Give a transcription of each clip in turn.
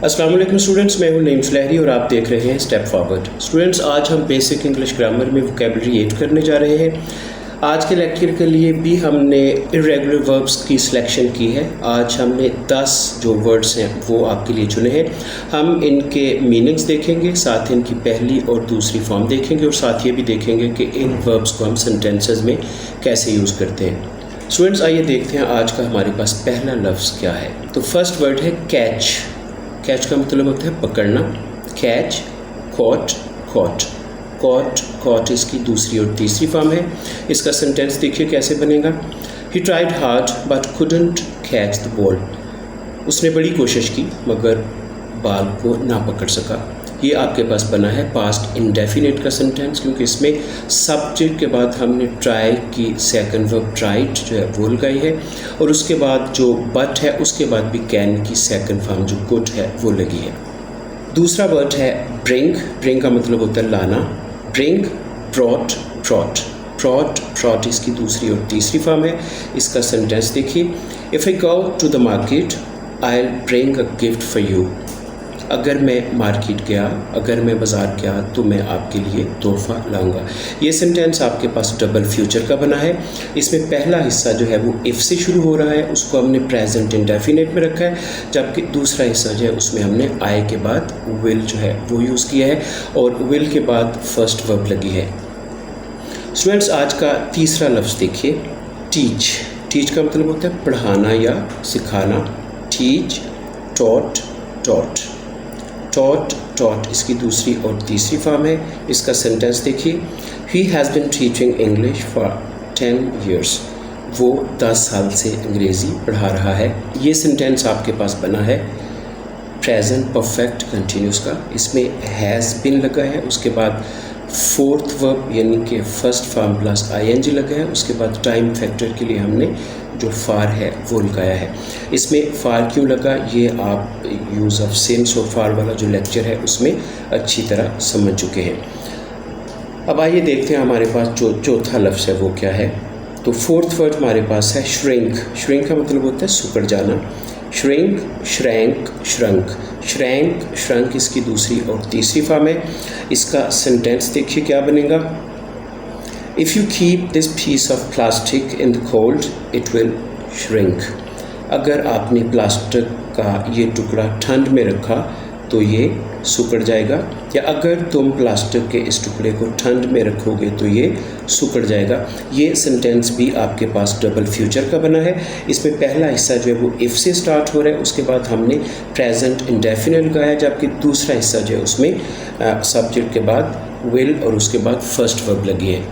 अस्सलाम वालेकुम स्टूडेंट्स, मैं हूं नईम सुलहरी और आप देख रहे हैं स्टेप फॉरवर्ड। स्टूडेंट्स, आज हम बेसिक इंग्लिश ग्रामर में वोकेबलरी ऐड करने जा रहे हैं। आज के लेक्चर के लिए भी हमने इरेगुलर वर्ब्स की सिलेक्शन की है। आज हमने 10 जो वर्ड्स हैं वो आपके लिए चुने हैं। हम इनके मीनिंग्स देखेंगे, साथ इनकी पहली और दूसरी फॉर्म देखेंगे और साथ ये भी देखेंगे कि इन वर्ब्स को हम सेंटेंसेस में कैसे यूज़ करते हैं। स्टूडेंट्स, आइए देखते हैं आज का हमारे पास पहला लफ्ज़ क्या है। तो फर्स्ट वर्ड है कैच। कैच का मतलब होता है पकड़ना। Catch, caught, caught, caught, caught इसकी दूसरी और तीसरी फॉर्म है। इसका सेंटेंस देखिए कैसे बनेगा। He tried hard but couldn't catch the ball. उसने बड़ी कोशिश की मगर बाल को ना पकड़ सका। ये आपके पास बना है पास्ट इंडेफिनिट का सेंटेंस, क्योंकि इसमें सब्जेक्ट के बाद हमने ट्राई की सेकंड वर्ब ट्राइड जो है वो लगाई है और उसके बाद जो बट है उसके बाद भी कैन की सेकंड फॉर्म जो कुड है वो लगी है। दूसरा वर्ड है ब्रिंग। ब्रिंग का मतलब होता है लाना। Bring, brought, brought, brought, brought इसकी दूसरी और तीसरी फॉर्म है। इसका सेंटेंस देखिए। If I go to the market I will bring a gift for you. अगर मैं मार्केट गया, अगर मैं बाज़ार गया तो मैं आपके लिए तोहफ़ा लाऊंगा। ये सेंटेंस आपके पास डबल फ्यूचर का बना है। इसमें पहला हिस्सा जो है वो इफ़ से शुरू हो रहा है, उसको हमने प्रेजेंट इंडेफिनिट में रखा है, जबकि दूसरा हिस्सा जो है उसमें हमने आई के बाद विल जो है वो यूज़ किया है और विल के बाद फर्स्ट वर्ब लगी है। स्टूडेंट्स, आज का तीसरा लफ्ज़ देखिए, टीच। टीच का मतलब होता है पढ़ाना या सिखाना। Teach, taught, taught, taught, taught इसकी दूसरी और तीसरी फॉर्म है। इसका सेंटेंस देखिए। He has been teaching English for 10 years। वो 10 साल से अंग्रेज़ी पढ़ा रहा है। ये सेंटेंस आपके पास बना है प्रेजेंट परफेक्ट कंटिन्यूस का। इसमें हैज़ बिन लगा है, उसके बाद फोर्थ वर्ब यानी कि फर्स्ट फॉर्म प्लस आईएनजी लगा है, उसके बाद टाइम फैक्टर के लिए हमने जो फार है वो लगाया है। इसमें फार क्यों लगा ये आप यूज़ ऑफ सिंस और फार वाला जो लेक्चर है उसमें अच्छी तरह समझ चुके हैं। अब आइए देखते हैं हमारे पास जो चौथा लफ्ज़ है वो क्या है। तो फोर्थ वर्ड हमारे पास है श्रिंक। श्रिंक का मतलब होता है सिकुड़ जाना। Shrink, shrank, shrunk, shrank, shrunk इसकी दूसरी और तीसरी फॉर्म है। इसका सेंटेंस देखिए क्या बनेगा। If you keep this piece of plastic in the cold it will shrink. अगर आपने प्लास्टिक का ये टुकड़ा ठंड में रखा तो ये सिकुड़ जाएगा, या अगर तुम प्लास्टिक के इस टुकड़े को ठंड में रखोगे तो ये सिकुड़ जाएगा। ये सेंटेंस भी आपके पास डबल फ्यूचर का बना है। इसमें पहला हिस्सा जो है वो इफ़ से स्टार्ट हो रहा है, उसके बाद हमने प्रेजेंट इंडेफिनिट लगाया, जबकि दूसरा हिस्सा जो है उसमें सब्जेक्ट के बाद विल और उसके बाद फर्स्ट वर्ब लगी है।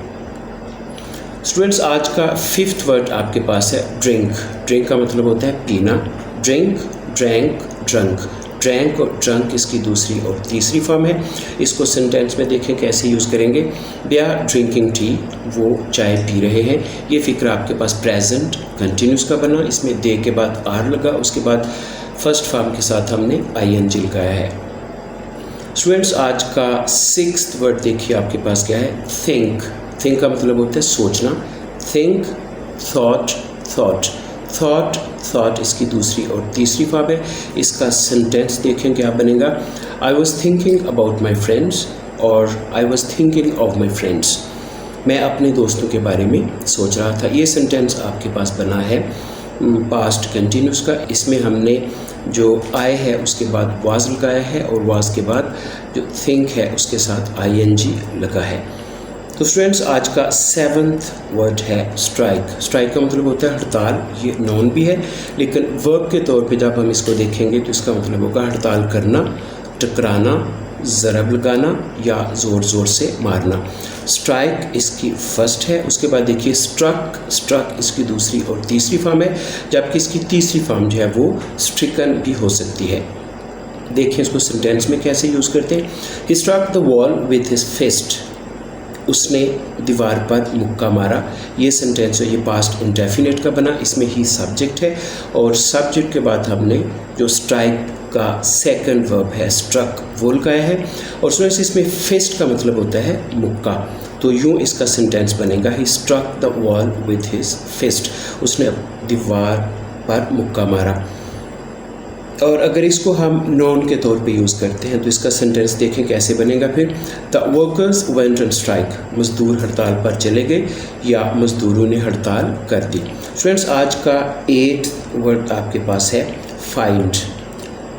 स्टूडेंट्स, आज का फिफ्थ वर्ड आपके पास है ड्रिंक। ड्रिंक का मतलब होता है पीना। ड्रिंक, ड्रैंक, ड्रंक, ड्रैंक और ड्रंक इसकी दूसरी और तीसरी फॉर्म है। इसको सेंटेंस में देखें कैसे यूज़ करेंगे। दे आर ड्रिंकिंग टी, वो चाय पी रहे हैं। ये फिक्र आपके पास प्रेजेंट कंटिन्यूस का बना। इसमें दे के बाद आर लगा, उसके बाद फर्स्ट फॉर्म के साथ हमने आईएनजी लगाया है। स्टूडेंट्स, आज का सिक्स्थ वर्ड देखिए आपके पास क्या है, थिंक। थिंक का मतलब होता है सोचना। Think, thought, thought, thought, thought इसकी दूसरी और तीसरी फॉर्म है। इसका सेंटेंस देखें क्या बनेगा। I was thinking about my friends और I was thinking of my friends. मैं अपने दोस्तों के बारे में सोच रहा था। ये सेंटेंस आपके पास बना है पास्ट कंटिन्यूस का। इसमें हमने जो आई है उसके बाद वाज लगाया है और वाज के बाद जो थिंक है उसके साथ आईएनजी लगा है। तो स्टूडेंट्स, आज का सेवन्थ वर्ड है स्ट्राइक। स्ट्राइक का मतलब होता है हड़ताल। ये नॉन भी है, लेकिन वर्ब के तौर पे जब हम इसको देखेंगे तो इसका मतलब होगा हड़ताल करना, टकराना, ज़रब लगाना या ज़ोर ज़ोर से मारना। स्ट्राइक इसकी फर्स्ट है, उसके बाद देखिए स्ट्रक। स्ट्रक इसकी दूसरी और तीसरी फॉर्म है, जबकि इसकी तीसरी फॉर्म जो है वो स्ट्रिकन भी हो सकती है। देखिए इसको सेंटेंस में कैसे यूज़ करते हैं। He struck the wall with his fist. उसने दीवार पर मुक्का मारा। ये सेंटेंस है ये पास्ट इंडेफिनिट का बना। इसमें ही सब्जेक्ट है और सब्जेक्ट के बाद हमने जो स्ट्राइक का सेकंड वर्ब है स्ट्रक वो लगाया है और स्टूडेंट्स इसमें फिस्ट का मतलब होता है मुक्का। तो यूँ इसका सेंटेंस बनेगा, he struck the wall with his fist. उसने दीवार पर मुक्का मारा। और अगर इसको हम नॉन के तौर पे यूज़ करते हैं तो इसका सेंटेंस देखें कैसे बनेगा फिर। The workers went on strike, मज़दूर हड़ताल पर चले गए या मज़दूरों ने हड़ताल कर दी। स्टूडेंट्स आज का 8th वर्ड आपके पास है फाइंड।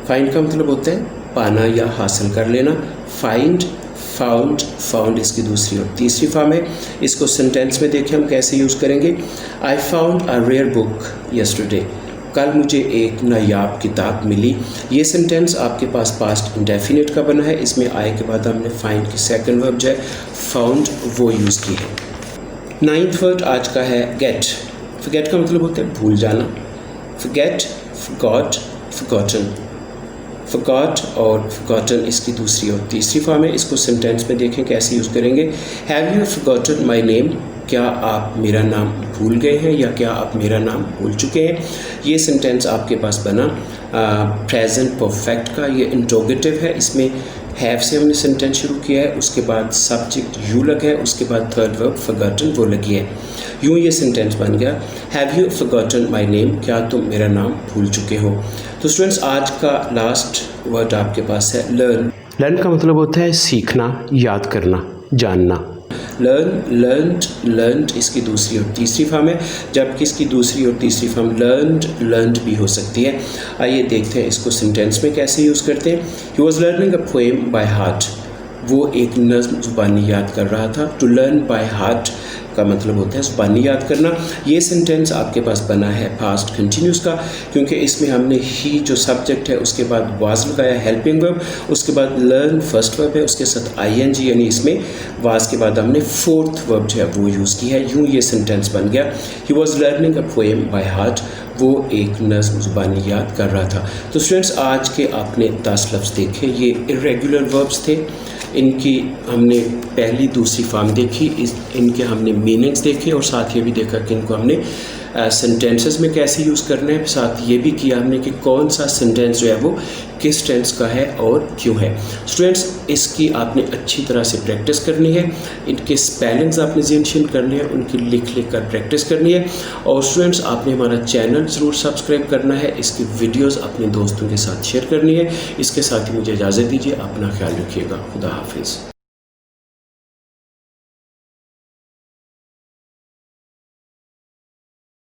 फाइंड का मतलब होता है पाना या हासिल कर लेना। फाइंड, फाउंड, फाउंड इसकी दूसरी और तीसरी फॉर्म है। इसको सेंटेंस में देखें हम कैसे यूज़ करेंगे। I found a rare book yesterday, कल मुझे एक नायाब किताब मिली। ये सेंटेंस आपके पास पास्ट इंडेफिनिट का बना है। इसमें आई के बाद हमने फाइंड की सेकंड वर्ब जो है फाउंड वो यूज़ की है। 9th वर्ड आज का है गेट। फॉरगेट का मतलब होता है भूल जाना। Forget, forgot, forgotten. फॉरगॉट और फॉरगॉटन इसकी दूसरी और तीसरी फॉर्म है। इसको सेंटेंस में देखें कैसे यूज़ करेंगे। Have you forgotten my name, क्या आप मेरा नाम भूल गए हैं या क्या आप मेरा नाम भूल चुके हैं। ये सेंटेंस आपके पास बना प्रेजेंट परफेक्ट का, ये इंट्रोगेटिव है। इसमें हैव से हमने सेंटेंस शुरू किया है, उसके बाद सब्जेक्ट यू लगा है, उसके बाद थर्ड वर्ब फॉरगॉटन वो लगी है। यूँ ये सेंटेंस बन गया have you forgotten my name, क्या तुम मेरा नाम भूल चुके हो। तो स्टूडेंट्स आज का लास्ट वर्ड आपके पास है लर्न। लर्न का मतलब होता है सीखना, याद करना, जानना। लर्न, लर्नड, लर्नड इसकी दूसरी और तीसरी फॉर्म है, जबकि इसकी दूसरी और तीसरी फॉर्म लर्नड, लर्नड भी हो सकती है। आइए देखते हैं इसको सेंटेंस में कैसे यूज़ करते हैं। He was learning a poem by heart, वो एक नज़्म ज़ुबानी याद कर रहा था। टू लर्न बाय हार्ट का मतलब होता है ज़ुबानी याद करना। ये सेंटेंस आपके पास बना है पास्ट कंटिन्यूस का, क्योंकि इसमें हमने ही जो सब्जेक्ट है उसके बाद वाज लगाया हेल्पिंग वर्ब, उसके बाद लर्न फर्स्ट वर्ब है, उसके साथ आईएनजी यानी इसमें वाज के बाद हमने फोर्थ वर्ब जो है वो यूज़ की है। यूँ ये सेंटेंस बन गया he was learning a poem by heart, वो एक नज़्म ज़ुबानी याद कर रहा था। तो स्टूडेंट्स आज के आपने 10 लफ्ज़ देखे, ये इरेगुलर वर्ब्स थे। इनकी हमने पहली दूसरी फॉर्म देखी, इनके हमने मीनिंग्स देखे और साथ ये भी देखा कि इनको हमने सेंटेंसेस में कैसे यूज़ करना है। साथ ये भी किया हमने कि कौन सा सेंटेंस जो है वो किस टेंस का है और क्यों है। स्टूडेंट्स इसकी आपने अच्छी तरह से प्रैक्टिस करनी है, इनके स्पेलिंग्स आपने ज़िंशन करने हैं, उनकी लिख लिख कर प्रैक्टिस करनी है। और स्टूडेंट्स आपने हमारा चैनल ज़रूर सब्सक्राइब करना है, इसकी वीडियोज़ अपने दोस्तों के साथ शेयर करनी है। इसके साथ ही मुझे इजाज़त दीजिए, अपना ख्याल रखिएगा। खुदा हाफिज़।